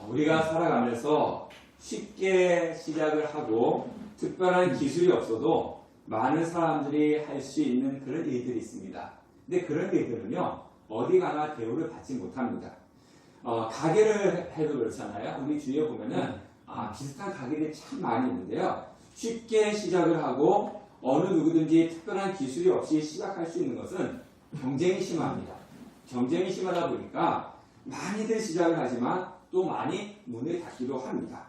우리가 살아가면서 쉽게 시작을 하고 특별한 기술이 없어도 많은 사람들이 할 수 있는 그런 일들이 있습니다. 근데 그런 일들은요, 어디 가나 대우를 받지 못합니다. 가게를 해도 그렇잖아요. 우리 주위에 보면은 비슷한 가게들이 참 많이 있는데요. 쉽게 시작을 하고 어느 누구든지 특별한 기술이 없이 시작할 수 있는 것은 경쟁이 심합니다. 경쟁이 심하다 보니까 많이들 시작을 하지만 또 많이 문을 닫기도 합니다.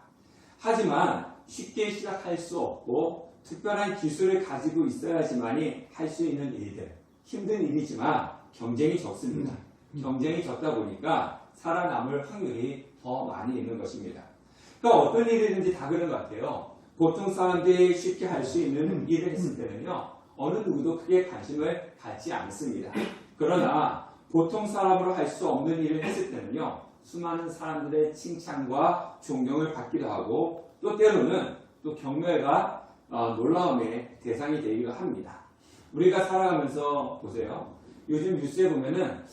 하지만 쉽게 시작할 수 없고 특별한 기술을 가지고 있어야지만이 할 수 있는 일들, 힘든 일이지만 경쟁이 적습니다. 경쟁이 적다 보니까 살아남을 확률이 더 많이 있는 것입니다. 그러니까 어떤 일이든지 다 그런 것 같아요. 보통 사람들이 쉽게 할 수 있는 일을 했을 때는요, 어느 누구도 크게 관심을 갖지 않습니다. 그러나 보통 사람으로 할 수 없는 일을 했을 때는요, 수많은 사람들의 칭찬과 존경을 받기도 하고 또 때로는 또 경멸과 놀라움의 대상이 되기도 합니다. 우리가 살아가면서 보세요. 요즘 뉴스에 보면은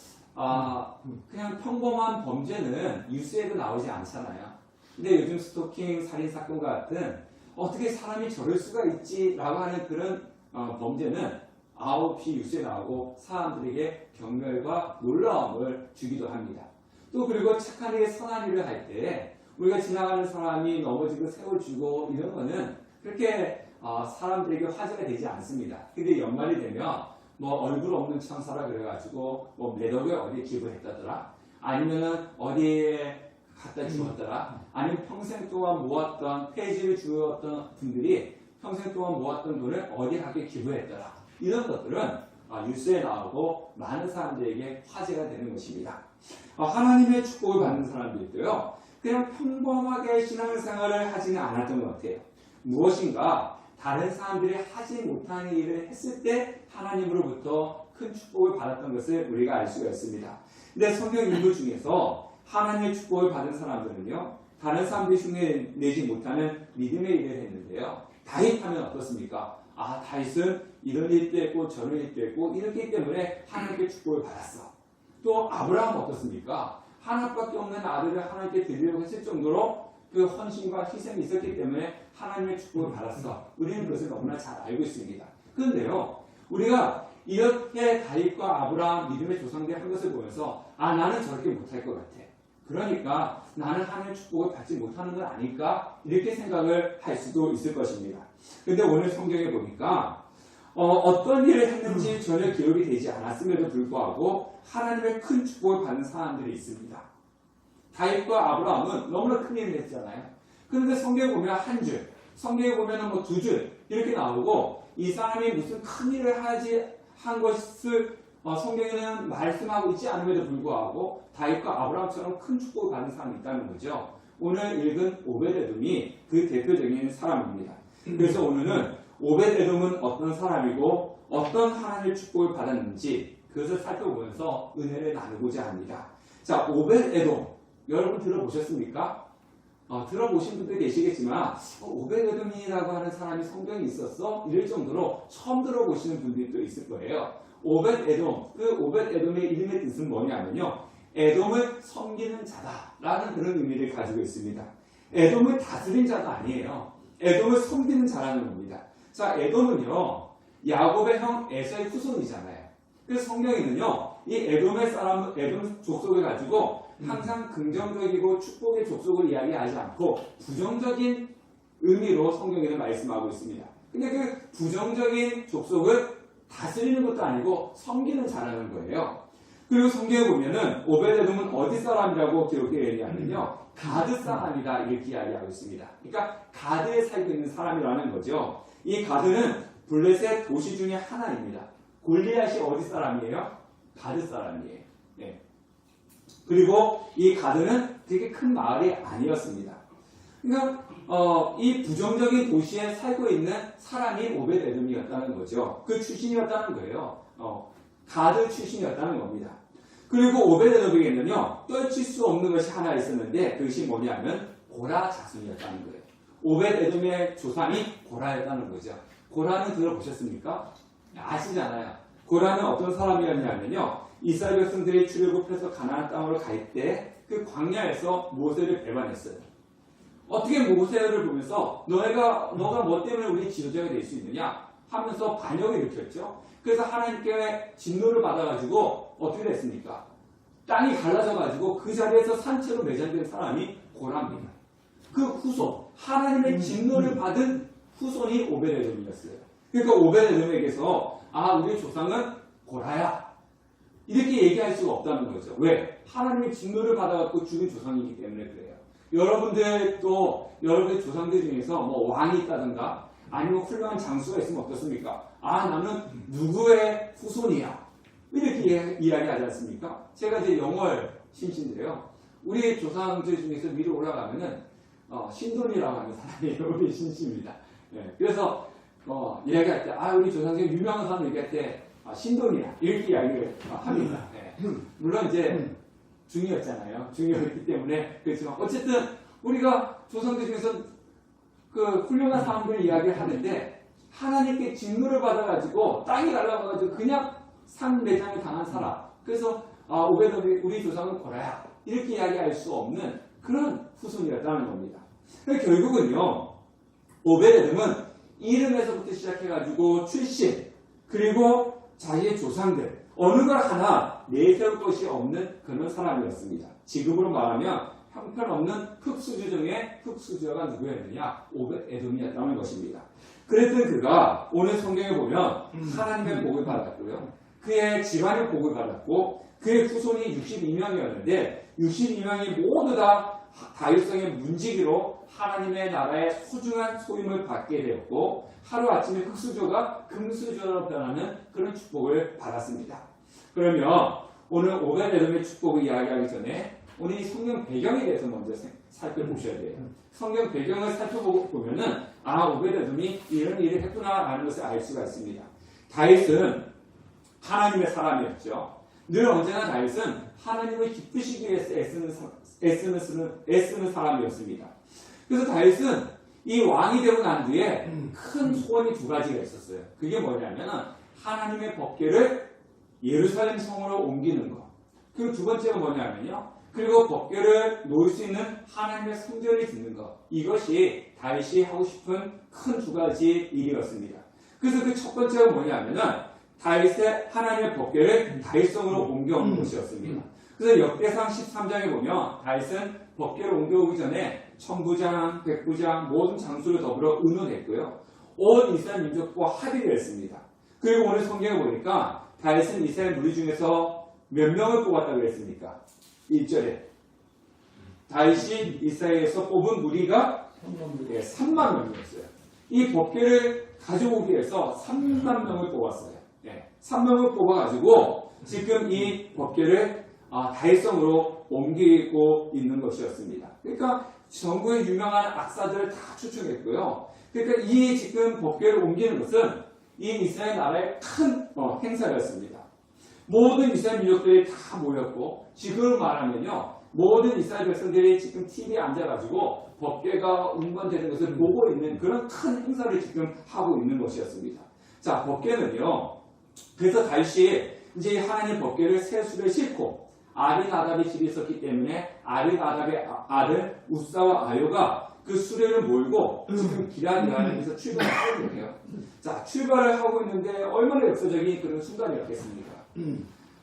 그냥 평범한 범죄는 뉴스에도 나오지 않잖아요. 근데 요즘 스토킹, 살인사건 같은 어떻게 사람이 저럴 수가 있지? 라고 하는 그런 범죄는 아웃이 뉴스에 나오고 사람들에게 경멸과 놀라움을 주기도 합니다. 또 그리고 착한 일, 선한 일을 할 때 우리가 지나가는 사람이 넘어지고 세워주고 이런 거는 그렇게 사람들에게 화제가 되지 않습니다. 근데 연말이 되면 뭐 얼굴 없는 천사라 그래가지고 뭐 몇 억을 어디에 기부했다더라, 아니면은 어디에 갖다 주었더라, 아니면 평생 동안 모았던 폐지를 주었던 분들이 평생 동안 모았던 돈을 어디에 갖게 기부했더라, 이런 것들은 뉴스에 나오고 많은 사람들에게 화제가 되는 것입니다. 하나님의 축복을 받는 사람들도요, 그냥 평범하게 신앙생활을 하지는 않았던 것 같아요. 무엇인가 다른 사람들이 하지 못하는 일을 했을 때 하나님으로부터 큰 축복을 받았던 것을 우리가 알 수가 있습니다. 근데 성경 인물 중에서 하나님의 축복을 받은 사람들은요, 다른 사람들이 흉내내지 못하는 믿음의 일을 했는데요. 다윗 하면 어떻습니까? 다윗은 이런 일도 했고 저런 일도 했고 이렇기 때문에 하나님께 축복을 받았어. 또 아브라함은 어떻습니까? 하나밖에 없는 아들을 하나님께 드리려고 했을 정도로 그 헌신과 희생이 있었기 때문에 하나님의 축복을 받았어. 우리는 그것을 너무나 잘 알고 있습니다. 그런데요, 우리가 이렇게 다윗과 아브라함 믿음의 조상들이 한 것을 보면서 나는 저렇게 못할 것 같아. 그러니까 나는 하나님의 축복을 받지 못하는 건 아닐까? 이렇게 생각을 할 수도 있을 것입니다. 그런데 오늘 성경에 보니까 어떤 일을 했는지 전혀 기록이 되지 않았음에도 불구하고 하나님의 큰 축복을 받는 사람들이 있습니다. 다윗과 아브라함은 너무나 큰 일을 했잖아요. 그런데 성경에 보면 한 줄, 성경에 보면 뭐 두 줄 이렇게 나오고 이 사람이 무슨 큰 일을 한 것을 성경에는 말씀하고 있지 않음에도 불구하고 다윗과 아브라함처럼 큰 축복을 받은 사람이 있다는 거죠. 오늘 읽은 오벳에돔이 그 대표적인 사람입니다. 그래서 오늘은 오벳에돔은 어떤 사람이고 어떤 하나님의 축복을 받았는지 그것을 살펴보면서 은혜를 나누고자 합니다. 자, 오벳에돔 여러분 들어보셨습니까? 들어보신 분들이 계시겠지만 오벳에돔이라고 하는 사람이 성경에 있었어? 이럴 정도로 처음 들어보시는 분들이 또 있을 거예요. 오벳에돔, 그 오벳에돔의 이름의 뜻은 뭐냐면요, 에돔을 섬기는 자다라는 그런 의미를 가지고 있습니다. 에돔을 다스린 자가 아니에요. 에돔을 섬기는 자라는 겁니다. 자, 에돔은요, 야곱의 형 에서의 후손이잖아요. 그래서 성경에는요, 이 에돔의 사람, 에돔 족속을 가지고 항상 긍정적이고 축복의 족속을 이야기하지 않고 부정적인 의미로 성경에는 말씀하고 있습니다. 근데 그 부정적인 족속을 다스리는 것도 아니고 섬기는 자라는 거예요. 그리고 성경에 보면은 오벳에돔은 어디 사람이라고 기록되어 있냐면요, 가드 사람이다 이렇게 이야기하고 있습니다. 그러니까 가드에 살고 있는 사람이라는 거죠. 이 가드는 블레셋 도시 중에 하나입니다. 골리앗이 어디 사람이에요? 가드 사람이에요. 네. 그리고 이 가드는 되게 큰 마을이 아니었습니다. 그러니까 이 부정적인 도시에 살고 있는 사람이 오벳에돔이었다는 거죠. 그 출신이었다는 거예요. 가드 출신이었다는 겁니다. 그리고 오벳에돔에게는요, 떨칠 수 없는 것이 하나 있었는데 그것이 뭐냐면 고라 자손이었다는 거예요. 오벳에돔의 조상이 고라였다는 거죠. 고라는 들어보셨습니까? 아시잖아요. 고라는 어떤 사람이었냐면요, 이스라엘 백성들이 출애굽해서 가나안 땅으로 갈 때 그 광야에서 모세를 배반했어요. 어떻게 모세를 보면서 너가 뭐 때문에 우리 지도자가 될 수 있느냐 하면서 반역을 일으켰죠. 그래서 하나님께 진노를 받아가지고 어떻게 됐습니까? 땅이 갈라져가지고 그 자리에서 산채로 매장된 사람이 고라입니다. 그 후손, 하나님의 진노를 받은 후손이 오베데돔이었어요. 그러니까 오베데돔에게서 우리 조상은 고라야 이렇게 얘기할 수가 없다는 거죠. 왜? 하나님의 진노를 받아갖고 죽은 조상이기 때문에 그래요. 여러분들도 여러분의 조상들 중에서 뭐 왕이 있다든가 아니면 훌륭한 장수가 있으면 어떻습니까? 나는 누구의 후손이야 이렇게 이야기하지 않습니까? 제가 이제 영월 신신인데요. 우리 조상들 중에서 위로 올라가면은 신돈이라고 하는 사람이 우리 신씨입니다. 예, 그래서 이야기할 때 우리 조상들 유명한 사람 얘기할 때 신돈이야 이렇게 이야기를 합니다. 예. 물론 이제 중이었잖아요. 중이었기 때문에 그렇지만 어쨌든 우리가 조상들 중에서 그 훌륭한 사람들 이야기를 하는데 하나님께 진노를 받아가지고 땅이 날아가가지고 그냥 산매장을 당한 사람. 그래서 오베돔이 우리 조상은 고라야 이렇게 이야기할 수 없는 그런 후손이었다는 겁니다. 결국은요 오베돔은 이름에서부터 시작해가지고 출신 그리고 자기의 조상들 어느 걸 하나 내세울 것이 없는 그런 사람이었습니다. 지금으로 말하면 형편없는 흙수저 중에 흙수저가 누구였느냐? 오벳에돔이었다는 것입니다. 그랬던 그가 오늘 성경에 보면 하나님의 복을 받았고요. 그의 집안의 복을 받았고 그의 후손이 62명이었는데 62명이 모두 다 다윗성의 문지기로 하나님의 나라의 소중한 소임을 받게 되었고 하루아침에 흙수저가 금수저로 변하는 그런 축복을 받았습니다. 그러면 오늘 오벳에돔의 축복을 이야기하기 전에 오늘 이 성경 배경에 대해서 먼저 살펴보셔야 돼요. 성경 배경을 살펴보면은 오벳에돔이 이런 일을 했구나라는 것을 알 수가 있습니다. 다윗은 하나님의 사람이었죠. 늘 언제나 다윗은 하나님을 기쁘시기 위해서 애쓰는 사람이었습니다. 그래서 다윗은 이 왕이 되고 난 뒤에 큰 소원이 두 가지가 있었어요. 그게 뭐냐면은 하나님의 법궤를 예루살렘 성으로 옮기는 것. 그리고 두 번째가 뭐냐면요. 그리고 법궤를 놓을 수 있는 하나님의 성전을 짓는 것. 이것이 다윗이 하고 싶은 큰 두 가지 일이었습니다. 그래서 그 첫 번째가 뭐냐면은 다윗의 하나님의 법궤를 다윗성으로 옮겨오는 것이었습니다. 그래서 역대상 13장에 보면 다윗은 법궤를 옮겨오기 전에 천부장, 백부장 모든 장수를 더불어 의논했고요. 온 이스라엘 민족과 합의를 했습니다. 그리고 오늘 성경에 보니까 다윗은 이스라엘 무리 중에서 몇 명을 뽑았다고 했습니까? 1절에 다윗이 이스라엘에서 뽑은 무리가 3만 명이었어요. 이 법궤를 가져오기 위해서 3만 명을 뽑았어요. 3명을 뽑아가지고 지금 이 법궤를 다윗성으로 옮기고 있는 것이었습니다. 그러니까 전국의 유명한 악사들을 다 초청했고요. 그러니까 이 지금 법궤를 옮기는 것은 이 이스라엘 나라의 큰 행사였습니다. 모든 이스라엘 민족들이 다 모였고 지금을 말하면요. 모든 이스라엘 백성들이 지금 TV에 앉아가지고 법궤가 운반되는 것을 보고 있는 그런 큰 행사를 지금 하고 있는 것이었습니다. 자, 법궤는요. 그래서 다윗이 이제 하나님 법궤를 새 수레에 싣고 아비나답의 집이 있었기 때문에 아비나답의 아들 우사와 아요가 그 수레를 몰고 지금 기라기라에서 출발을 하고 있네요. 자, 출발을 하고 있는데 얼마나 역사적인 그런 순간이었겠습니까?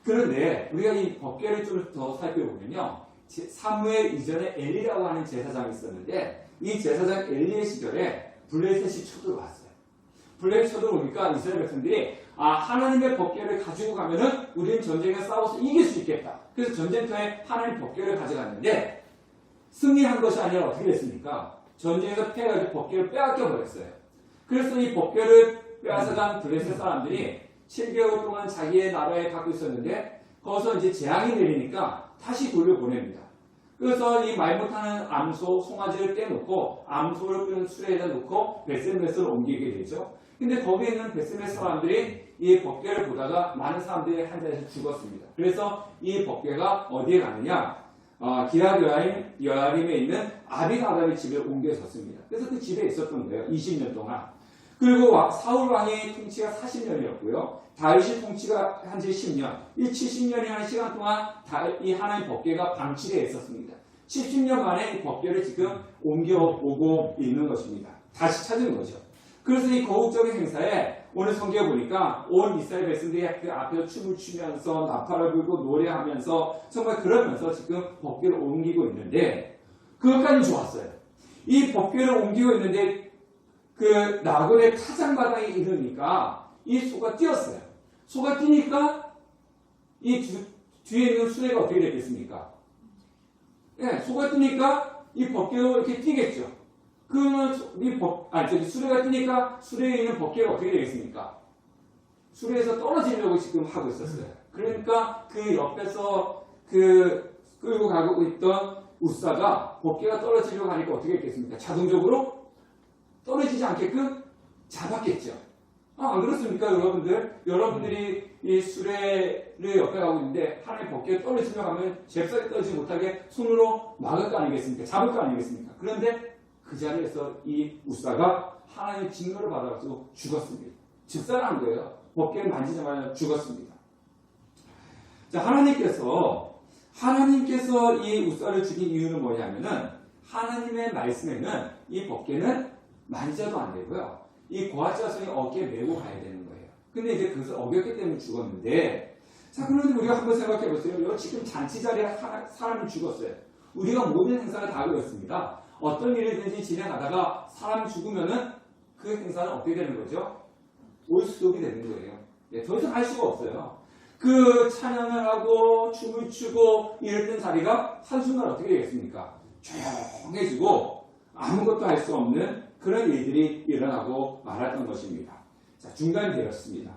그런데 우리가 이 법궤를 좀 더 살펴보면요. 사무엘 이전에 엘리라고 하는 제사장이 있었는데 이 제사장 엘리의 시절에 블레셋이 쳐들어왔어요. 블레셋이 쳐들어오니까 이스라엘 백성들이 하나님의 법궤를 가지고 가면은 우리는 전쟁에 싸워서 이길 수 있겠다. 그래서 전쟁터에 하나님 법궤를 가져갔는데 승리한 것이 아니라 어떻게 됐습니까? 전쟁에서 패가지고 법궤를 빼앗겨 버렸어요. 그래서 이 법궤를 빼앗아간 블레셋 사람들이 7개월 동안 자기의 나라에 갖고 있었는데 거기서 이제 재앙이 내리니까 다시 돌려보냅니다. 그래서 이 말 못하는 암소, 송아지를 떼놓고 암소를 끄는 수레에다 놓고 베스메스로 옮기게 되죠. 근데 거기에 있는 베스메스 사람들이 이 법궤를 보다가 많은 사람들이 한 자리에서 죽었습니다. 그래서 이 법궤가 어디에 가느냐? 기럇여아림에 있는 아비나답의 집에 옮겨졌습니다. 그래서 그 집에 있었던 거예요. 20년 동안. 그리고 사울 왕의 통치가 40년이었고요. 다윗이 통치가 한 지 10년. 이 70년이라는 시간 동안 이 하나님의 법궤가 방치되어 있었습니다. 70년 만에 이 법궤를 지금 옮겨오고 있는 것입니다. 다시 찾은 거죠. 그래서 이 거국적인 행사에 오늘 성경에 보니까 온 이스라엘 백성들이 그 앞에서 춤을 추면서 나팔을 불고 노래하면서 정말 그러면서 지금 법궤를 옮기고 있는데 그것까지 좋았어요. 이 법궤를 옮기고 있는데 그 나그네 타작마당에 이르니까 이 소가 뛰었어요. 소가 뛰니까 이 뒤에 있는 수레가 어떻게 됐겠습니까? 네, 소가 뛰니까 이 법궤도 이렇게 뛰겠죠. 그러면 수레가 뛰니까 수레에 있는 법궤가 어떻게 되겠습니까? 수레에서 떨어지려고 지금 하고 있었어요. 그러니까 그 옆에서 그 끌고 가고 있던 우사가 법궤가 떨어지려고 하니까 어떻게 했겠습니까? 자동적으로 떨어지지 않게끔 잡았겠죠. 안 그렇습니까, 여러분들? 여러분들이 이 수레를 옆에 가고 있는데 하나의 법궤가 떨어지려고 하면 잽싸게 떨어지지 못하게 손으로 막을 거 아니겠습니까? 잡을 거 아니겠습니까? 그런데 그 자리에서 이 우사가 하나님의 징표를 받아서 죽었습니다. 즉사한 거예요. 법궤를 만지자마자 죽었습니다. 자, 하나님께서 이 우사를 죽인 이유는 뭐냐면은 하나님의 말씀에는 이 법궤는 만져도 안 되고요. 이 고아지 자손이 어깨에 메고 가야 되는 거예요. 근데 이제 그것을 어겼기 때문에 죽었는데, 자, 그런데 우리가 한번 생각해 보세요. 지금 잔치 자리에 사람이 죽었어요. 우리가 모든 행사를 다 그렇습니다. 어떤 일이든지 진행하다가 사람이 죽으면은 그 행사는 어떻게 되는 거죠? 올스톱이 되는 거예요. 예, 더 이상 할 수가 없어요. 그 찬양을 하고 춤을 추고 이랬던 자리가 한순간 어떻게 되겠습니까? 조용해지고 아무것도 할 수 없는 그런 일들이 일어나고 말았던 것입니다. 자, 중단이 되었습니다.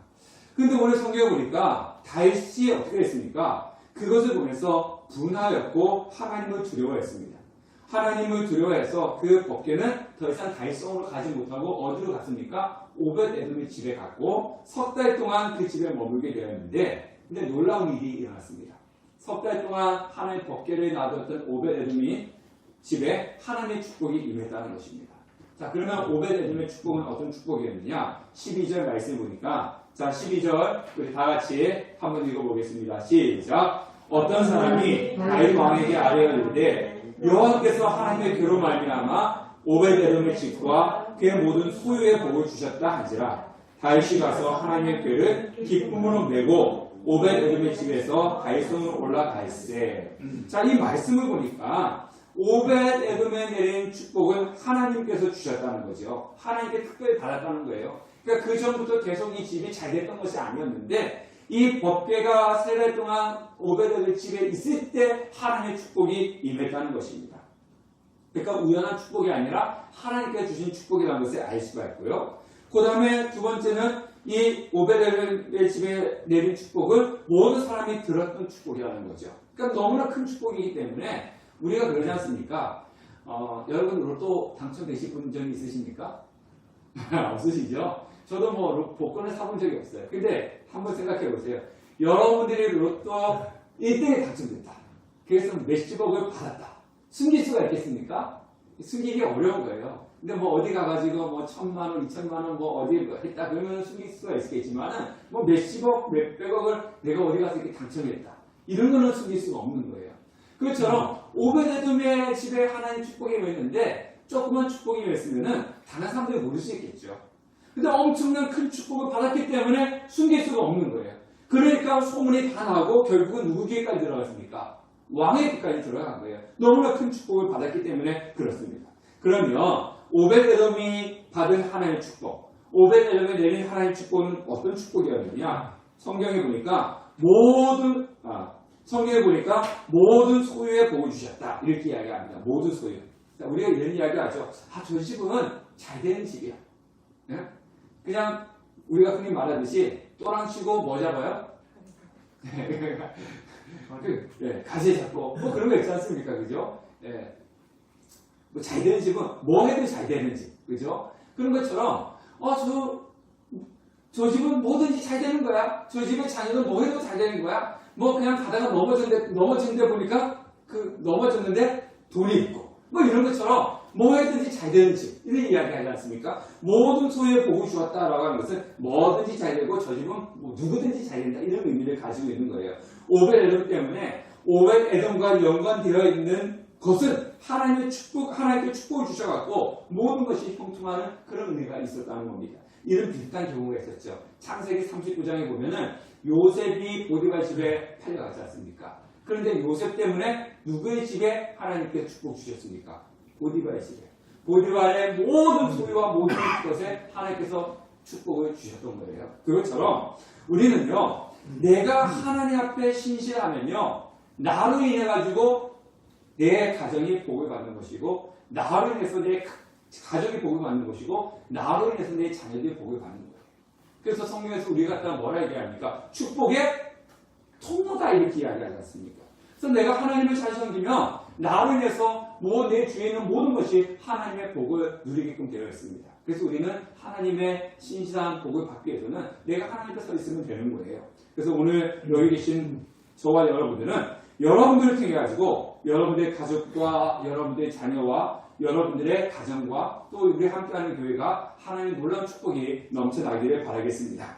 근데 오늘 성경에 보니까 다윗이 어떻게 했습니까? 그것을 보면서 분하였고 하나님을 두려워했습니다. 하나님을 두려워해서 그 법궤는 더 이상 다윗성으로 가지 못하고 어디로 갔습니까? 오벳에돔의 집에 갔고 석 달 동안 그 집에 머물게 되었는데, 근데 놀라운 일이 일어났습니다. 석 달 동안 하나님의 법궤를 놔뒀던 오벳에돔이 집에 하나님의 축복이 임했다는 것입니다. 자, 그러면 오벳에돔의 축복은 어떤 축복이었느냐? 12절 말씀 보니까, 자, 12절 우리 다 같이 한번 읽어보겠습니다. 시작. 어떤 사람이 다윗 왕에게 아뢰어 이르되 여호와께서 하나님의 괴로 말미암아 오벳에돔의 집과 그의 모든 소유의 복을 주셨다 하지라. 다윗이 가서 하나님의 괴를 기쁨으로 메고 오벳에돔의 집에서 다윗성으로 올라갈세. 자, 이 말씀을 보니까 오벳에돔에 내린 축복을 하나님께서 주셨다는 거죠. 하나님께 특별히 받았다는 거예요. 그러니까 그 전부터 계속 이 집이 잘 됐던 것이 아니었는데 이 법궤가 3달 동안 오벳에돔 집에 있을 때 하나님의 축복이 임했다는 것입니다. 그러니까 우연한 축복이 아니라 하나님께서 주신 축복이라는 것을 알 수가 있고요. 그 다음에 두 번째는 이 오벳에돔의 집에 내린 축복을 모든 사람이 들었던 축복이라는 거죠. 그러니까 너무나 큰 축복이기 때문에 우리가 그러지 않습니까? 여러분 로또 당첨되실 분 적이 있으십니까? 없으시죠? 저도 뭐 복권을 사본 적이 없어요. 근데 한번 생각해 보세요. 여러분들이 로또 1등에 당첨됐다. 그래서 몇십억을 받았다. 숨길 수가 있겠습니까? 숨기기 어려운 거예요. 근데 뭐 어디 가가지고 뭐 1,000만원, 2,000만원 뭐 어디 했다 그러면 숨길 수가 있겠지만은 뭐 몇십억, 몇백억을 내가 어디 가서 이렇게 당첨했다. 이런 거는 숨길 수가 없는 거예요. 그것처럼 오벳에돔의 집에 하나님 축복이 임했는데 조그만 축복이 임했으면은 다른 사람들이 모를 수 있겠죠. 근데 엄청난 큰 축복을 받았기 때문에 숨길 수가 없는 거예요. 그러니까 소문이 다 나고 결국은 누구 귀에까지 들어갔습니까? 왕의 귀까지 들어간 거예요. 너무나 큰 축복을 받았기 때문에 그렇습니다. 그러면 오벳에돔이 받은 하나님의 축복, 오벳에돔에 내린 하나님의 축복은 어떤 축복이었느냐? 성경에 보니까 모든 소유의 복을 주셨다. 이렇게 이야기합니다. 모든 소유. 우리가 이런 이야기 하죠. 저 집은 잘 되는 집이야. 네? 그냥 우리가 흔히 말하듯이 또랑 치고 뭐 잡아요? 가지 잡고 뭐 그런 거 있지 않습니까? 그죠? 뭐 잘 되는 집은 뭐 해도 잘 되는 집. 그죠? 그런 것처럼 저 집은 뭐든지 잘 되는 거야. 저 집의 자녀는 뭐 해도 잘 되는 거야. 뭐 그냥 가다가 넘어졌는데 보니까 넘어졌는데 돈이 있고 뭐 이런 것처럼 뭐 해든지 잘 되는 집 이런 이야기 하지 않습니까? 모든 소유의 복을 주었다라고 하는 것은 뭐든지 잘 되고 저 집은 뭐 누구든지 잘 된다 이런 의미를 가지고 있는 거예요. 오벳에돔 때문에 오벳에돔과 연관되어 있는 것은 하나님의 축복, 하나님께 축복을 주셔갖고 모든 것이 형통하는 그런 의미가 있었다는 겁니다. 이런 비슷한 경우가 있었죠. 창세기 39장에 보면은 요셉이 보디발 집에 팔려가지 않습니까? 그런데 요셉 때문에 누구의 집에 하나님께서 축복 주셨습니까? 보디발의 집에. 보디발의 모든 소유와 모든 것에 하나님께서 축복을 주셨던 거예요. 그것처럼 우리는요, 내가 하나님 앞에 신실하면요, 나로 인해 가지고 내 가정이 복을 받는 것이고, 나로 인해서 내 가족이 복을 받는 것이고, 나로 인해서 내 자녀들이 복을 받는 거예요. 그래서 성경에서 우리가 갖다 뭐라 얘기합니까? 축복의 통로다 이렇게 이야기하지 않습니까? 그래서 내가 하나님을 잘 섬기면 나로 인해서 내 주위에 있는 모든 것이 하나님의 복을 누리게끔 되어 있습니다. 그래서 우리는 하나님의 신실한 복을 받기 위해서는 내가 하나님 앞에 서 있으면 되는 거예요. 그래서 오늘 여기 계신 저와 여러분들은 여러분들을 통해 가지고 여러분들의 가족과 여러분들의 자녀와 여러분들의 가정과 또 우리 함께하는 교회가 하나님의 놀라운 축복이 넘쳐나기를 바라겠습니다.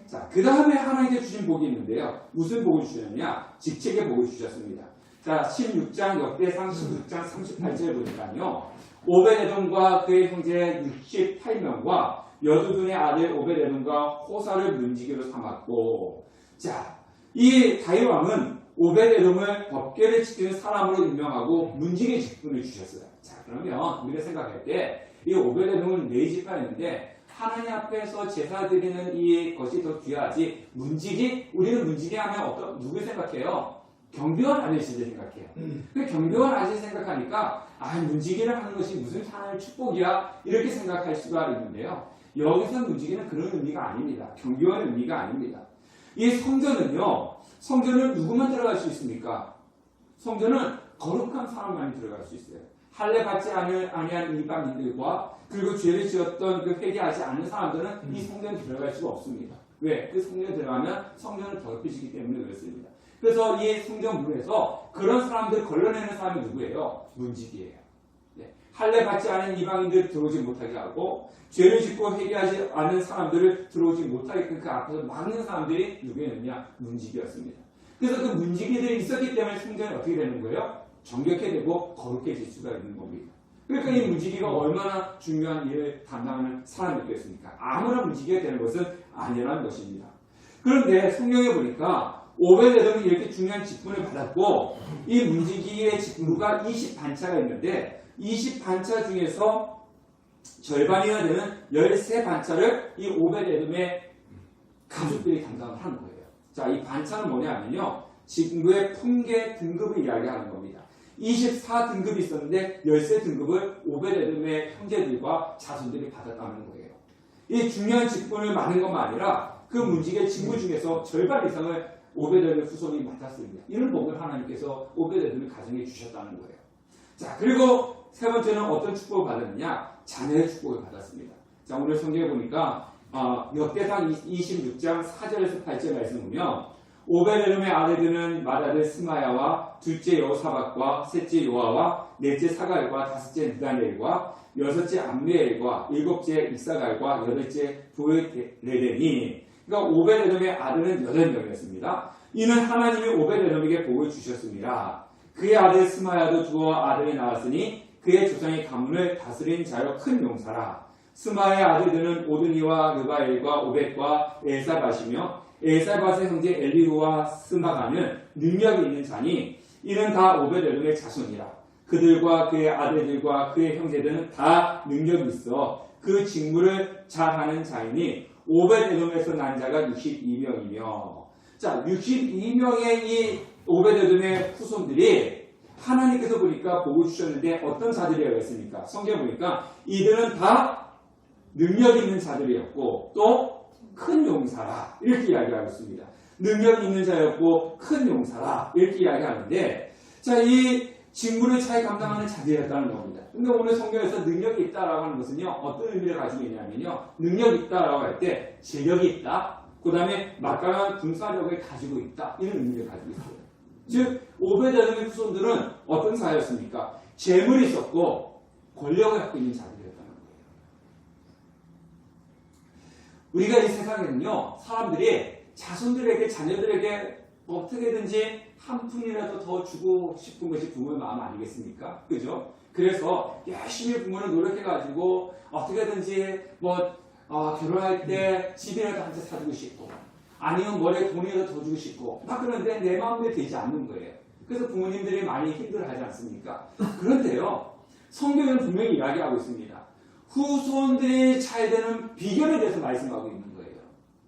자, 그 다음에 하나님께 주신 복이 있는데요. 무슨 복을 주셨느냐? 직책의 복을 주셨습니다. 자, 16장 역대상 16장 38절 보니까요. 오벳에돔과 그의 형제 68명과 여두둔의 아들 오벳에돔과 호사를 문지기로 삼았고, 자, 이 다윗 왕은 오벳에돔을 법궤를 지키는 사람으로 유명하고 문지기 직분을 주셨어요. 자, 그러면 우리가 생각할 때 이 오벳에돔은 레위지파였는데 하나님 앞에서 제사 드리는 이 것이 더 귀하지 문지기, 우리는 문지기 하면 누구 생각해요? 경비원 아저씨를 생각해요. 그 경비원 아저씨 생각하니까 문지기를 하는 것이 무슨 하나님의 축복이야 이렇게 생각할 수가 있는데요. 여기서 문지기는 그런 의미가 아닙니다. 경비원의 의미가 아닙니다. 이 성전은요, 성전은 누구만 들어갈 수 있습니까? 성전은 거룩한 사람만이 들어갈 수 있어요. 할례 받지 아니한 이방인들과 그리고 죄를 지었던 그 회개하지 않는 사람들은 이 성전에 들어갈 수가 없습니다. 왜? 그 성전에 들어가면 성전을 더럽히시기 때문에 그렇습니다. 그래서 이 성전 문에서 그런 사람들을 걸러내는 사람이 누구예요? 문지기예요. 네. 할례 받지 않은 이방인들 들어오지 못하게 하고 죄를 짓고 회개하지 않은 사람들을 들어오지 못하게끔 그 앞에서 막는 사람들이 누구였느냐? 문지기였습니다. 그래서 그 문지기들이 있었기 때문에 성전이 어떻게 되는 거예요? 정결케 되고 거룩해질 수가 있는 겁니다. 그러니까 이 문지기가 얼마나 중요한 일을 담당하는 사람이겠습니까? 아무나 문지기가 되는 것은 아니라는 것입니다. 그런데 성경에 보니까 오벳에돔이 이렇게 중요한 직분을 받았고 이 문지기의 직무가 20반차가 있는데 20반차 중에서 절반이나 되는 13반차를 이 오벳에돔의 가족들이 담당을 하는 거예요. 자, 이 반차는 뭐냐면요. 직무의 품계 등급을 이야기하는 겁니다. 24등급이 있었는데 13등급을 오벳에돔의 형제들과 자손들이 받았다는 거예요. 이 중요한 직분을 맡는 것만 아니라 그 문지기의 직무 중에서 절반 이상을 오벳에돔의 후손이 맡았습니다. 이런 복을 하나님께서 오벳에돔의 가정에 주셨다는 거예요. 자, 그리고 세 번째는 어떤 축복을 받았느냐? 자녀의 축복을 받았습니다. 자, 오늘 성경에 보니까 역대상 26장 4절에서 8절 말씀 보면 오벳에돔의 아들들은 맏아들 스마야와 둘째 여호사밧과 셋째 요아와 넷째 사갈과 다섯째 느다넬과 여섯째 암미엘과 일곱째 이사갈과 여덟째 도레데니. 그러니까 오벳에돔의 아들은 8명이었습니다. 이는 하나님이 오벳에돔에게 복을 주셨습니다. 그의 아들 스마야도 두 아들이 낳았으니 그의 조상의 가문을 다스린 자여 큰 용사라. 스마야의 아들들은 오드니와 르바엘과 오벳과 엘사밧이며 엘사밧의 형제 엘리후와 스마가는 능력이 있는 자니 이는 다 오벳에돔의 자손이라. 그들과 그의 아들들과 그의 형제들은 다 능력이 있어 그 직무를 잘하는 자이니 오벳에돔에서 난 자가 62명이며. 자, 62명의 이 오벳에돔의 후손들이 하나님께서 보니까 복을 주셨는데 어떤 자들이라고 했습니까? 성경에 보니까 이들은 다 능력 있는 자들이었고 또 큰 용사라 이렇게 이야기하고 있습니다. 능력 있는 자였고 큰 용사라 이렇게 이야기하는데, 자, 이 직무를 잘 감당하는 자들이었다는 겁니다. 근데 오늘 성경에서 능력이 있다라고 하는 것은요, 어떤 의미를 가지고 있냐면요, 능력이 있다라고 할 때 재력이 있다, 그 다음에 막강한 군사력을 가지고 있다, 이런 의미를 가지고 있어요. 즉 오벳에돔의 후손들은 어떤 사였습니까? 재물이 있었고 권력을 갖고 있는 자들이었다는 거예요. 우리가 이 세상에는요, 사람들이 자손들에게, 자녀들에게 어떻게든지 한 푼이라도 더 주고 싶은 것이 부모의 마음 아니겠습니까? 그죠? 그래서 열심히 부모는 노력해가지고 어떻게든지 결혼할 때 집이라도 한 채 사주고 싶고, 아니면 머리에 돈이라도 더 주고 싶고, 막 그런데 내 마음대로 되지 않는 거예요. 그래서 부모님들이 많이 힘들어하지 않습니까? 그런데요, 성경은 분명히 이야기하고 있습니다. 후손들이 잘 되는 비결에 대해서 말씀하고 있는 거예요.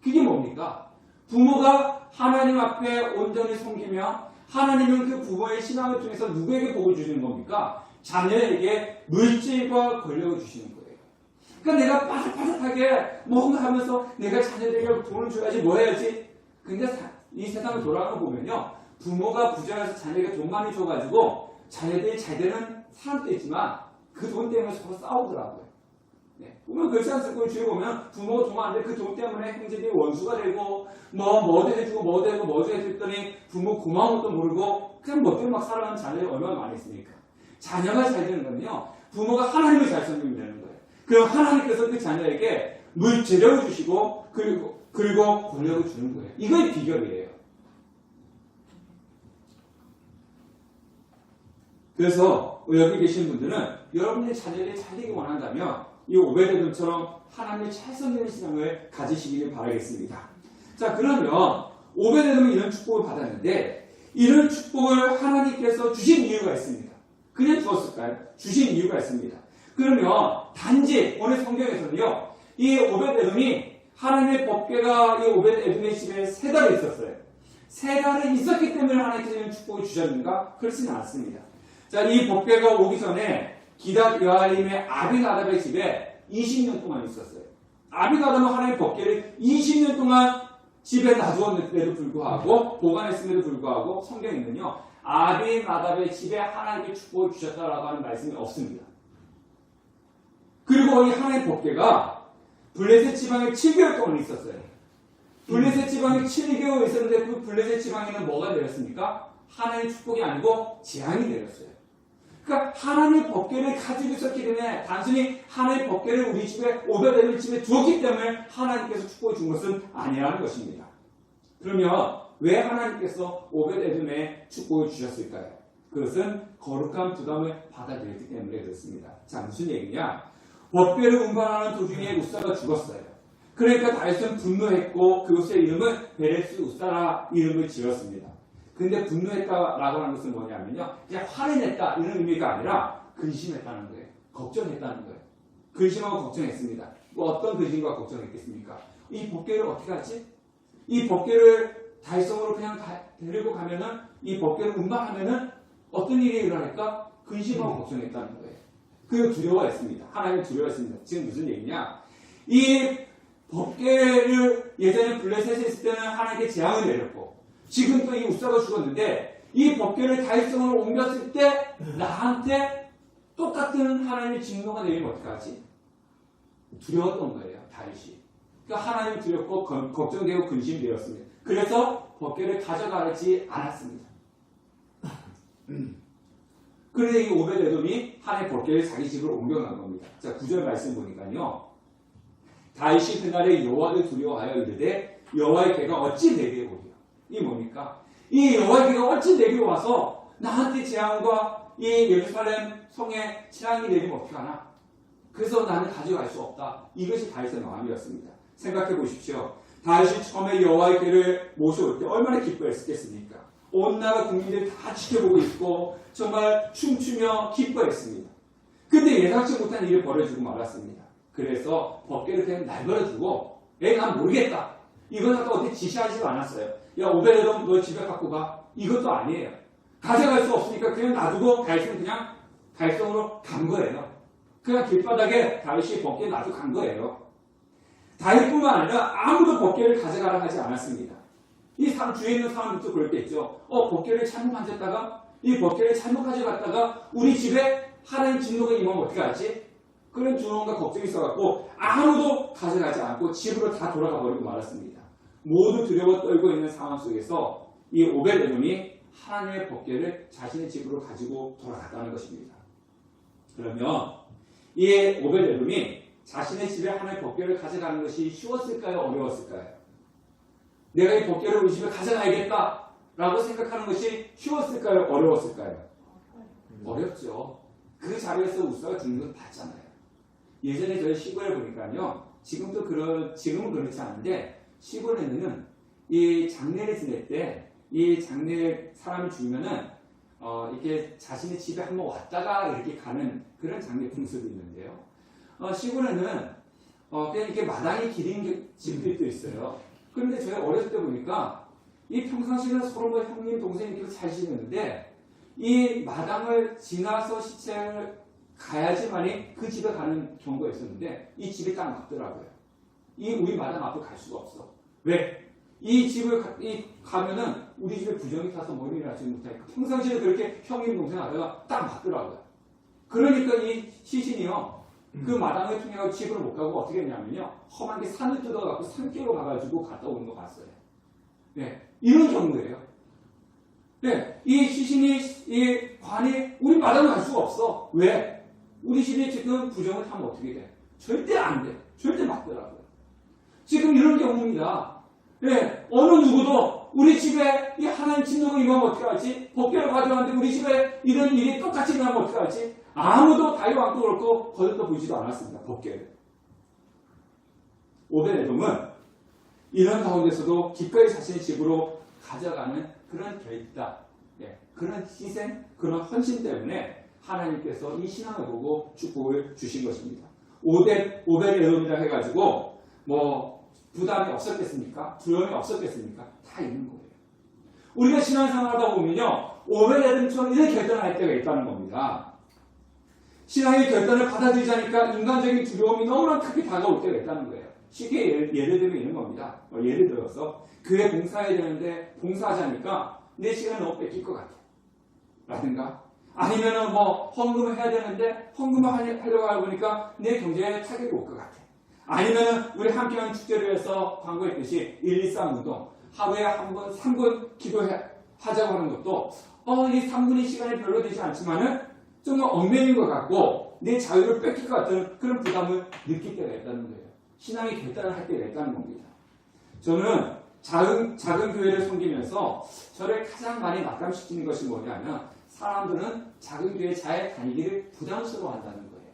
그게 뭡니까? 부모가 하나님 앞에 온전히 섬기며 하나님은 그 부모의 신앙을 통해서 누구에게 복을 주시는 겁니까? 자녀에게 물질과 권력을 주시는 거예요. 그러니까 내가 빠삭빠삭하게 뭔가 하면서 내가 자녀들에게 돈을 줘야지 뭐 해야지. 근데 이 세상을 돌아가고 보면요, 부모가 부자여서 자녀에게 돈 많이 줘가지고 자녀들이 잘 되는 사람도 있지만 그 돈 때문에 서로 싸우더라고요. 네. 보면 그렇지 않습니까? 주위에 보면 부모가 돈 안 돼, 그 돈 때문에 형제들이 원수가 되고 뭐도 해주고 뭐도 해줬더니 부모 고마운 것도 모르고 그냥 멋대로 막 살아가는 자녀들이 얼마나 많이 있습니까? 자녀가 잘 되는 거는요, 부모가 하나님을 잘 섬기면 되는 거예요. 그럼 하나님께서 그 자녀에게 물재력을 주시고 그리고 권력을 주는 거예요. 이게 비결이에요. 그래서 여기 계신 분들은 여러분의 자녀들이 잘 되기 원한다면 이 오베데돔처럼 하나님을 잘 섬기는 신앙을 가지시길 바라겠습니다. 자, 그러면 오베데돔은 이런 축복을 받았는데 이런 축복을 하나님께서 주신 이유가 있습니다. 그냥 주었을까요? 주신 이유가 있습니다. 그러면 단지 오늘 성경에서는요, 이 오베데돔이 하나님의 법궤가 이 오베데돔의 집에 3달이 있었어요. 3달이 있었기 때문에 하나님께서 이런 축복을 주셨는가? 그렇지는 않습니다. 자, 이 법궤가 오기 전에 기닷 여아림의 아비나답의 집에 20년 동안 있었어요. 아비나답은 하나님의 법궤를 20년 동안 집에 놔두었는데도 불구하고, 보관했음에도 불구하고 성경에는요, 아비나답의 집에 하나님께 축복을 주셨다라고 하는 말씀이 없습니다. 그리고 이 하나님의 법궤가 블레셋 지방에 7개월 동안 있었어요. 블레셋 지방에 7개월 있었는데 그 블레셋 지방에는 뭐가 내렸습니까? 하나님의 축복이 아니고 재앙이 내렸어요. 그러니까 하나님의 법궤를 가지고 있었기 때문에 단순히 하나님의 법궤를 우리 집에 오베데돔 집에 두었기 때문에 하나님께서 축복을 준 것은 아니라는 것입니다. 그러면 왜 하나님께서 오베데돔에 축복을 주셨을까요? 그것은 거룩한 부담을 받아들였기 때문에 그렇습니다. 자, 무슨 얘기냐? 법궤를 운반하는 도중에 우사가 죽었어요. 그러니까 다윗은 분노했고 그것의 이름은 베레스 우사라 이름을 지었습니다. 근데 분노했다라고 하는 것은 뭐냐면요, 그냥 화를 냈다 이런 의미가 아니라 근심했다는 거예요. 걱정했다는 거예요. 근심하고 걱정했습니다. 뭐 어떤 근심과 걱정했겠습니까? 이 법궤를 어떻게 하지? 이 법궤를 달성으로 그냥 데리고 가면은, 이 법궤를 운반하면은 어떤 일이 일어날까? 근심하고 걱정했다는 거예요. 그리고 두려워했습니다. 하나님 두려워했습니다. 지금 무슨 얘기냐? 이 법궤를 예전에 블레셋에 있을 때는 하나님께 재앙을 내렸고, 지금 또 이 우사가 죽었는데 이 법궤를 다윗성으로 옮겼을 때 나한테 똑같은 하나님의 진노가 내리면 어떡하지? 두려웠던 거예요, 다윗이. 그러니까 하나님이 두렵고 걱정되고 근심되었습니다. 그래서 법궤를 가져가지 않았습니다. 그런데 이 오베데돔이 하나님의 법궤를 자기 집으로 옮겨간 겁니다. 자, 9절 말씀 보니까요, 다윗이 그날에 여호와를 두려워하여 이르되 여호와의 궤가 어찌 내게 오리요? 이 뭡니까? 이 여호와의 궤가 어찌 내게 와서 나한테 재앙과 이 예루살렘 성에 재앙이 내리면 어떡하나? 그래서 나는 가져갈 수 없다. 이것이 다윗의 마음이었습니다. 생각해 보십시오. 다윗이 처음에 여호와의 궤를 모셔올 때 얼마나 기뻐했겠습니까? 온 나라 국민들이 다 지켜보고 있고 정말 춤추며 기뻐했습니다. 근데 예상치 못한 일이 벌어지고 말았습니다. 그래서 법궤를 그냥 내버려두고 난 모르겠다. 이건 아까 어떻게 지시하지도 않았어요. 야, 오베데돔 너 집에 갖고 가. 이것도 아니에요. 가져갈 수 없으니까 그냥 놔두고 다윗은 그냥 달성으로 간 거예요. 그냥 길바닥에 다윗이 법궤 놔두고 간 거예요. 다윗뿐만 아니라 아무도 법궤를 가져가라 하지 않았습니다. 이 주위에 있는 사람들도 그랬겠죠. 법궤를 잘못 만졌다가 이 법궤를 잘못 가져갔다가 우리 집에 하나님 진노가 임하면 어떻게 하지? 그런 두려움과 걱정이 있어갖고 아무도 가져가지 않고 집으로 다 돌아가 버리고 말았습니다. 모두 두려워 떨고 있는 상황 속에서 이 오베데돔이 하나님의 법궤를 자신의 집으로 가지고 돌아갔다는 것입니다. 그러면 이 오벳에돔이 자신의 집에 하나의 법궤를 가져가는 것이 쉬웠을까요? 어려웠을까요? 내가 이 법궤를 우리 집에 가져가야겠다 라고 생각하는 것이 쉬웠을까요? 어려웠을까요? 어렵죠. 그 자리에서 우사가 죽는 건 봤잖아요. 예전에 저희 시골에 보니까요. 지금은 그렇지 않은데 시골에는 이 장례를 지낼 때 이 장례 사람이 죽으면은 이렇게 자신의 집에 한번 왔다가 이렇게 가는 그런 장례 풍습이 있는데요. 시골에는 그냥 이렇게 마당이 길인 집들도 있어요. 그런데 저희 어렸을 때 보니까 이 평상시는 서로 뭐 형님, 동생끼리 잘 지내는데 이 마당을 지나서 시체를 가야지만이 그 집에 가는 경우가 있었는데 이 집에 딱 막더라고요. 우리 마당 앞에 갈 수가 없어. 왜? 이 집을 가면은 우리 집에 부정이 타서 머리를 하지 못하니까 평상시에 그렇게 형님, 동생 하다가 딱 막더라고요. 그러니까 이 시신이요. 그 마당을 통해 집으로 못 가고 어떻게 했냐면요. 험한 게 산을 뜯어갖고 산길로 가가지고 갔다 오는 거 봤어요. 네. 이런 경우예요. 네. 이 시신이, 이 관이 우리 마당을 갈 수가 없어. 왜? 우리 집에 지금 부정을 타면 어떻게 돼? 절대 안 돼. 절대 맞더라고요. 지금 이런 경우입니다. 네. 어느 누구도 우리 집에 이 하나님 침노가 임하면 어떻게 하지? 법궤를 가져왔는데 우리 집에 이런 일이 똑같이 일어나면 어떻게 하지? 아무도 다이와 왕도 그렇고 거들떠 보이지도 않았습니다. 법궤를. 오벳에돔은 이런 가운데서도 기꺼이 자신의 집으로 가져가는 그런 결단, 그런 희생, 그런 헌신 때문에 하나님께서 이 신앙을 보고 축복을 주신 것입니다. 오벳에돔이라 해가지고 뭐 부담이 없었겠습니까? 두려움이 없었겠습니까? 다 있는 거예요. 우리가 신앙생활하다 보면요, 오벳에돔처럼 이런 결단을 할 때가 있다는 겁니다. 신앙의 결단을 받아들이자니까 인간적인 두려움이 너무나 크게 다가올 때가 있다는 거예요. 쉽게 예를 들면 이런 겁니다. 예를 들어서 교회 봉사해야 되는데 봉사하자니까 내 시간이 너무 뺏길 것 같아. 라든가 아니면은 뭐 헌금을 해야 되는데 헌금을 하려고 하다 보니까 내 경제에 타격이 올 것 같아. 아니면은 우리 함께하는 축제를 위해서 광고했듯이 123 운동 하루에 한 번 3분 기도하자고 하는 것도 이 3분의 시간이 별로 되지 않지만은 정말 얽매인 것 같고 내 자유를 뺏길 것 같은 그런 부담을 느낄 때가 있다는 거예요. 신앙의 결단을 할 때가 있다는 겁니다. 저는 작은 교회를 섬기면서 저를 가장 많이 낙담시키는 것이 뭐냐면 사람들은 작은 교회 잘 다니기를 부담스러워한다는 거예요.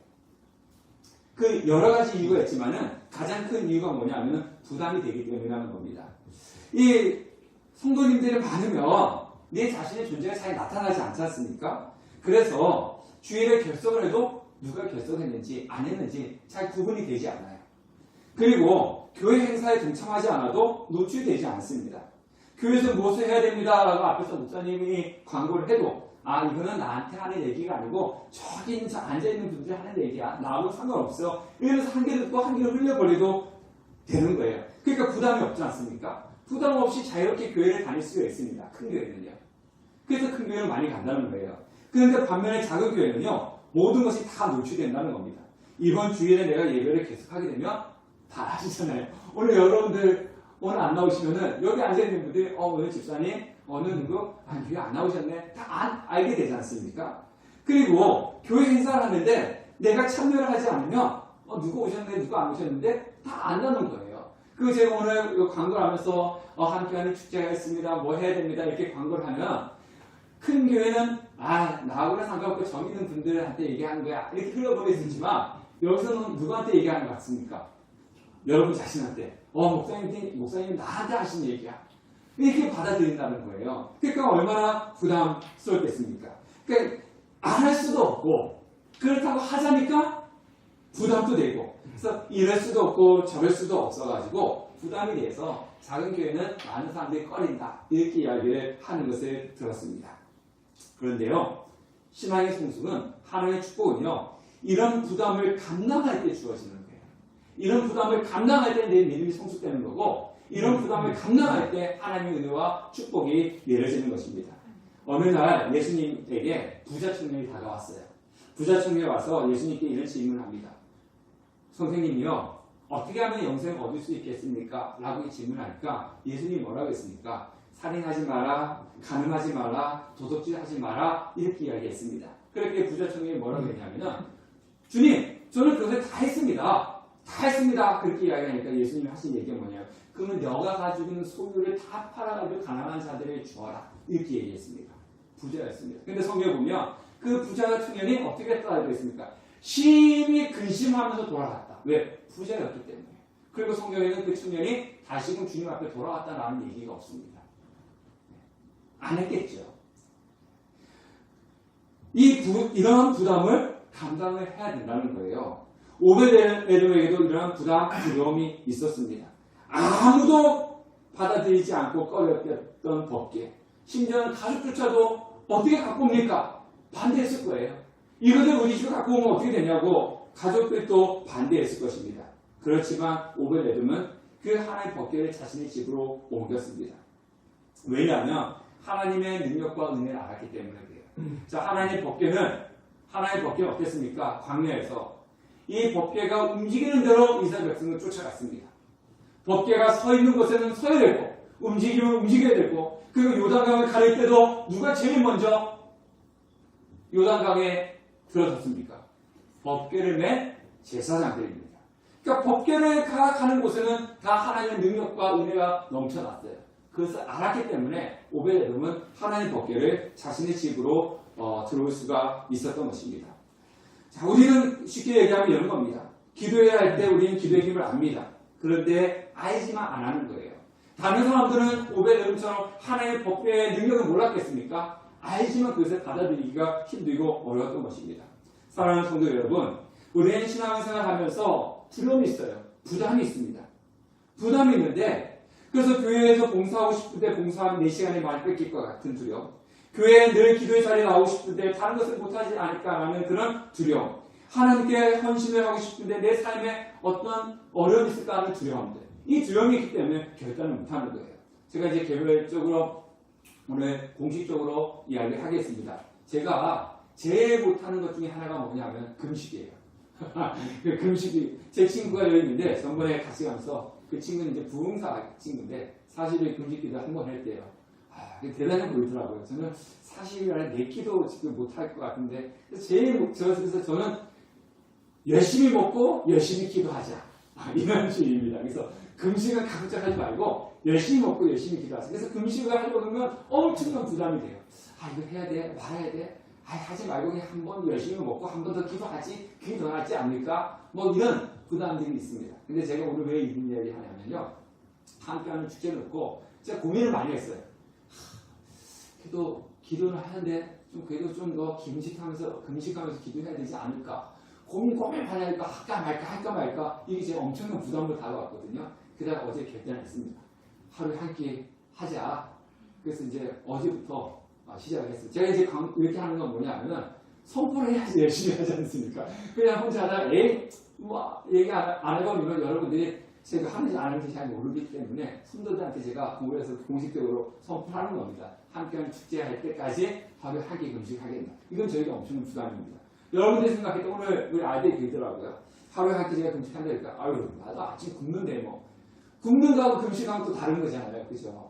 그 여러 가지 이유가 있지만은 가장 큰 이유가 뭐냐면 부담이 되기 때문이라는 겁니다. 이 성도님들이 많으면 내 자신의 존재가 잘 나타나지 않지 않습니까? 그래서 주일에 결석을 해도 누가 결석했는지 안 했는지 잘 구분이 되지 않아요. 그리고 교회 행사에 동참하지 않아도 노출되지 않습니다. 교회에서 무엇을 해야 됩니다 라고 앞에서 목사님이 광고를 해도 이거는 나한테 하는 얘기가 아니고 저기 앉아있는 분들이 하는 얘기야. 나하고 상관없어. 이러면서 한 개 듣고 한 개를 흘려버려도 되는 거예요. 그러니까 부담이 없지 않습니까? 부담 없이 자유롭게 교회를 다닐 수가 있습니다. 큰 교회는요. 그래서 큰 교회를 많이 간다는 거예요. 그런데 반면에 작은 교회는요. 모든 것이 다 노출된다는 겁니다. 이번 주일에 내가 예배를 계속하게 되면 다 아시잖아요. 오늘 여러분들 오늘 안 나오시면은 여기 앉아있는 분들이 오늘 집사님 어느 누구 교회 안 나오셨네 다 알게 되지 않습니까? 그리고 교회 행사를 하는데 내가 참여를 하지 않으면 누구 오셨는데 누구 안 오셨는데 다 안다는 거예요. 그 제가 오늘 광고를 하면서 함께하는 축제가 있습니다. 뭐 해야 됩니다. 이렇게 광고를 하면 큰 교회는 나하고는 상관없고 정 있는 분들한테 얘기하는 거야 이렇게 흘러보내지만 여기서는 누구한테 얘기하는 것 같습니까? 여러분 자신한테 목사님 나한테 하신 얘기야 이렇게 받아들인다는 거예요. 그러니까 얼마나 부담스럽겠습니까? 그러니까 안 할 수도 없고 그렇다고 하자니까 부담도 되고 그래서 이럴 수도 없고 저럴 수도 없어가지고 부담이 돼서 작은 교회는 많은 사람들이 꺼린다 이렇게 이야기를 하는 것을 들었습니다. 그런데요 신앙의 성숙은 하나님의 축복은요 이런 부담을 감당할 때 주어지는 거예요. 이런 부담을 감당할 때 내 믿음이 성숙되는 거고 이런 부담을 감당할 때 하나님의 은혜와 축복이 내려지는 것입니다. 어느 날 예수님에게 부자 청년이 다가왔어요. 부자 청년이 와서 예수님께 이런 질문을 합니다. 선생님이요 어떻게 하면 영생을 얻을 수 있겠습니까? 라고 질문하니까 예수님이 뭐라고 했습니까? 살인하지 마라, 간음하지 마라, 도둑질하지 마라 이렇게 이야기했습니다. 그렇게 부자 청년이 뭐라고 했냐면은 주님, 저는 그것을 다 했습니다. 다 했습니다. 그렇게 이야기하니까 예수님이 하신 얘기가 뭐냐면 그러면 너가 가지고 있는 소유를 다 팔아가지고 가난한 자들에게 주어라. 이렇게 얘기했습니다. 부자였습니다. 근데 성경에 보면 그 부자 청년이 어떻게 따라고 있습니까? 심히 근심하면서 돌아갔다. 왜? 부자였기 때문에. 그리고 성경에는 그 청년이 다시금 주님 앞에 돌아왔다라는 얘기가 없습니다. 안 했겠죠. 이러한 부담을 감당을 해야 된다는 거예요. 오베데돔에게도 이러한 부담, 두려움이 있었습니다. 아무도 받아들이지 않고 꺼렸던 법계. 심지어는 가족조차도 어떻게 갖고 옵니까? 반대했을 거예요. 이것을 우리 집에 갖고 오면 어떻게 되냐고 가족들도 반대했을 것입니다. 그렇지만 오베데돔은 그 하나님의 법궤를 자신의 집으로 옮겼습니다. 왜냐하면 하나님의 능력과 은혜를 알았기 때문에 그래요. 자, 하나님의 법궤는 어땠습니까? 광야에서 이 법궤가 움직이는 대로 이스라엘 백성을 쫓아갔습니다. 법궤가 서 있는 곳에는 서야 되고 움직이면 움직여야 되고 그리고 요단강을 가릴 때도 누가 제일 먼저 요단강에 들어섰습니까? 법궤를 맨 제사장들입니다. 그러니까 법궤를 가는 곳에는 다 하나님의 능력과 은혜가 넘쳐났어요. 그것을 알았기 때문에 오베데돔은 하나님의 법궤를 자신의 집으로 들어올 수가 있었던 것입니다. 자, 우리는 쉽게 얘기하면 이런 겁니다. 기도해야 할 때 우리는 기도의 힘을 압니다. 그런데 알지만 안 하는 거예요. 다른 사람들은 오베데돔처럼 하나님의 법궤의 능력을 몰랐겠습니까? 알지만 그것을 받아들이기가 힘들고 어려웠던 것입니다. 사랑하는 성도 여러분, 우리는 신앙생활 하면서 두려움이 있어요. 부담이 있습니다. 부담이 있는데 그래서 교회에서 봉사하고 싶은데 봉사하면 4시간이 많이 뺏길 것 같은 두려움. 교회에 늘 기도의 자리에 나오고 싶은데 다른 것을 못하지 않을까라는 그런 두려움. 하나님께 헌신을 하고 싶은데 내 삶에 어떤 어려움이 있을까 하는 두려움들. 이 두려움이 있기 때문에 결단을 못하는 거예요. 제가 이제 개별적으로 오늘 공식적으로 이야기를 하겠습니다. 제가 제일 못하는 것 중에 하나가 뭐냐면 금식이에요. 금식이 제 친구가 여기 있는데 전번에 같이 가면서 그 친구는 이제 부흥사 친구인데 40일 금식기도 한 번 할 때요. 대단해 보이더라고요. 저는 40일 안에 4끼도 지금 못할 것 같은데 그래서 저는 열심히 먹고 열심히 기도하자. 이런 주의입니다. 그래서 금식은 가급적 하지 말고 열심히 먹고 열심히 기도하자. 그래서 금식을 하려고 그러면 엄청난 부담이 돼요. 이거 해야 돼? 말아야 돼? 하지 말고 그냥 한 번 열심히 먹고 한 번 더 기도하지? 그게 더 낫지 않을까? 뭐 이런 부담들이 있습니다. 근데 제가 오늘 왜 이런 이야기 하냐면요. 함께하는 축제를 놓고 제가 고민을 많이 했어요. 그래도 기도를 하는데 그래도 좀 더 금식하면서 기도해야 되지 않을까? 고민 많이 하니까 할까 말까 이게 제 엄청난 부담으로 다가왔거든요. 그다가 어제 결단했습니다. 하루에 한 끼 하자. 그래서 이제 어제부터 시작을 했어요. 제가 이제 이렇게 하는 건 뭐냐면 선포를 해야지 열심히 하지 않습니까? 그냥 혼자 하다가 얘기 안 해보면 여러분들이 제가 하는지 안 하는지 잘 모르기 때문에 성도들한테 제가 공부해서 공식적으로 선포하는 겁니다. 함께하는 축제할 때까지 하루에 한 끼 금식하겠다. 이건 저희가 엄청난 부담입니다. 여러분들이 생각할 때 오늘 우리 아이들이 그러더라고요. 하루에 한 끼 제가 금식한다니까 나도 아침 굶는데 뭐 굶는 거하고 금식하면 또 다른 거잖아요. 그죠?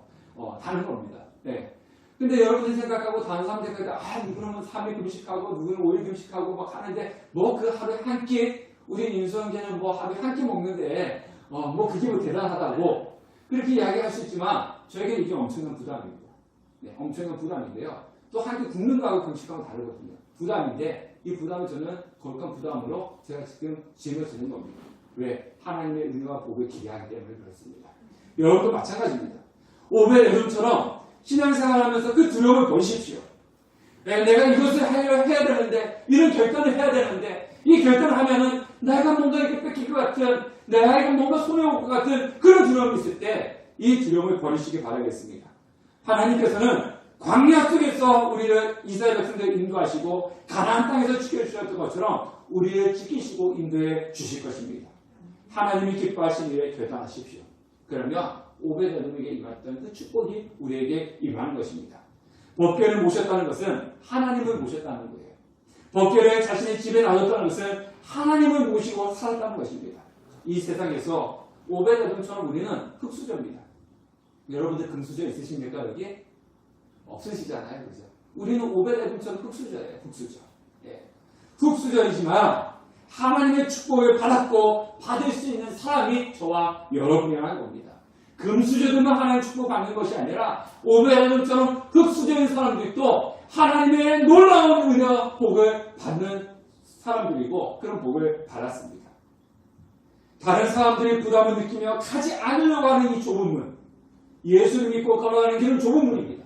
다른 겁니다. 네. 근데 여러분들이 생각하고 다른 사람들이 누구는 3일 금식하고 누구는 5일 금식하고 막 하는데 뭐 그 하루에 한 끼 우리 인수형제는 뭐 하루에 한 끼 먹는데 뭐 그게 뭐 대단하다고 그렇게 이야기할 수 있지만 저에게는 이게 엄청난 부담입니다. 네, 엄청난 부담인데요. 또 한 끼 굶는 거하고 금식하고 다르거든요. 부담인데 이 부담을 저는 거룩한 부담으로 제가 지금 짊어지는 겁니다. 왜? 하나님의 은혜와 복을 기대하기 때문에 그렇습니다. 여러분도 마찬가지입니다. 오베데돔처럼 신앙생활하면서 그 두려움을 버리십시오. 내가 이것을 해야 되는데 이런 결단을 해야 되는데 이 결단을 하면은 내가 뭔가 이렇게 뺏길 것 같은 내가 뭔가 손해올 것 같은 그런 두려움이 있을 때 이 두려움을 버리시기 바라겠습니다. 하나님께서는 광야 속에서 우리를 이스라엘 백성들을 인도하시고 가나안 땅에서 지켜주셨던 것처럼 우리를 지키시고 인도해 주실 것입니다. 하나님이 기뻐하신 일에 결단하십시오. 그러면 오베데돔에게 임했던 그 축복이 우리에게 임하는 것입니다. 법궤를 모셨다는 것은 하나님을 모셨다는 거예요. 법궤를 자신의 집에 놔뒀다는 것은 하나님을 모시고 살았다는 것입니다. 이 세상에서 오베데돔처럼 우리는 흙수저입니다. 여러분들 금수저 있으십니까 여기? 없으시잖아요, 그죠? 우리는 오벳에돔처럼 흙수저예요, 흙수저. 예. 흙수저이지만 하나님의 축복을 받았고 받을 수 있는 사람이 저와 여러분이라는 겁니다. 금수저들만 하나님의 축복 받는 것이 아니라 오벳에돔처럼 흙수저인 사람들도 하나님의 놀라운 은혜와 복을 받는 사람들이고 그런 복을 받았습니다. 다른 사람들이 부담을 느끼며 가지 않으려고 하는 이 좁은 문, 예수를 믿고 걸어가는 길은 좁은 문입니다.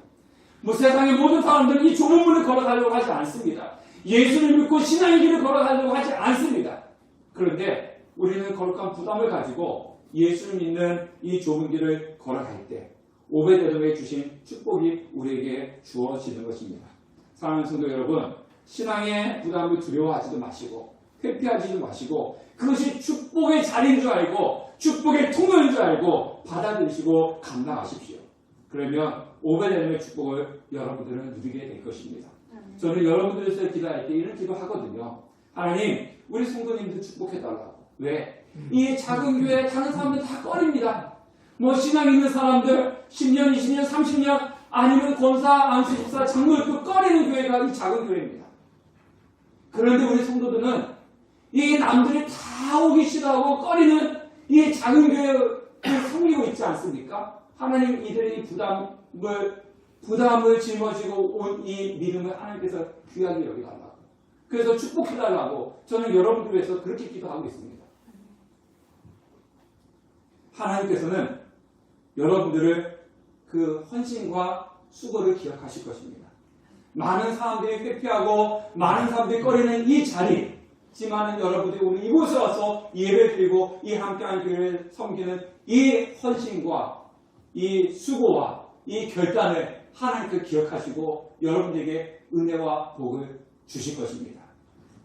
세상의 모든 사람들은 이 좁은 문을 걸어가려고 하지 않습니다. 예수를 믿고 신앙의 길을 걸어가려고 하지 않습니다. 그런데 우리는 거룩한 부담을 가지고 예수를 믿는 이 좁은 길을 걸어갈 때 오벳에돔에 주신 축복이 우리에게 주어지는 것입니다. 사랑하는 성도 여러분, 신앙의 부담을 두려워하지도 마시고 회피하지도 마시고 그것이 축복의 자리인 줄 알고 축복의 통로인 줄 알고 받아들이시고 감당하십시오. 그러면 오벳에돔의 축복을 여러분들은 누리게 될 것입니다. 저는 여러분들에서 기도할 때 이런 기도하거든요. 하나님, 우리 성도님들 축복해달라고. 왜? 이 작은 교회 다른 사람들 다 꺼립니다. 신앙 있는 사람들 10년, 20년, 30년 아니면 권사, 안수집사, 장로들 꺼리는 교회가 이 작은 교회입니다. 그런데 우리 성도들은 이 남들이 다 오기 싫어하고 꺼리는 이 작은 교회를 섬기고 있지 않습니까? 하나님 이들의 부담을 짊어지고 온 이 믿음을 하나님께서 귀하게 여기달라고. 그래서 축복해달라고 저는 여러분들 위해서 그렇게 기도하고 있습니다. 하나님께서는 여러분들을 그 헌신과 수고를 기억하실 것입니다. 많은 사람들이 회피하고 많은 사람들이 꺼리는 이 자리지만은 여러분들이 오늘 이곳에 와서 예배를 드리고 이 함께한 교회를 섬기는 이 헌신과 이 수고와 이 결단을 하나님께 기억하시고 여러분들에게 은혜와 복을 주실 것입니다.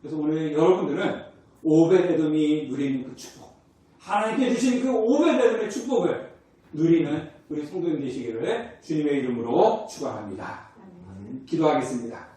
그래서 오늘 여러분들은 오벳에돔이 누리는 그 축복, 하나님께 주신 그 오벳에돔의 축복을 누리는 우리 성도님 되시기를 주님의 이름으로 축원합니다. 기도하겠습니다.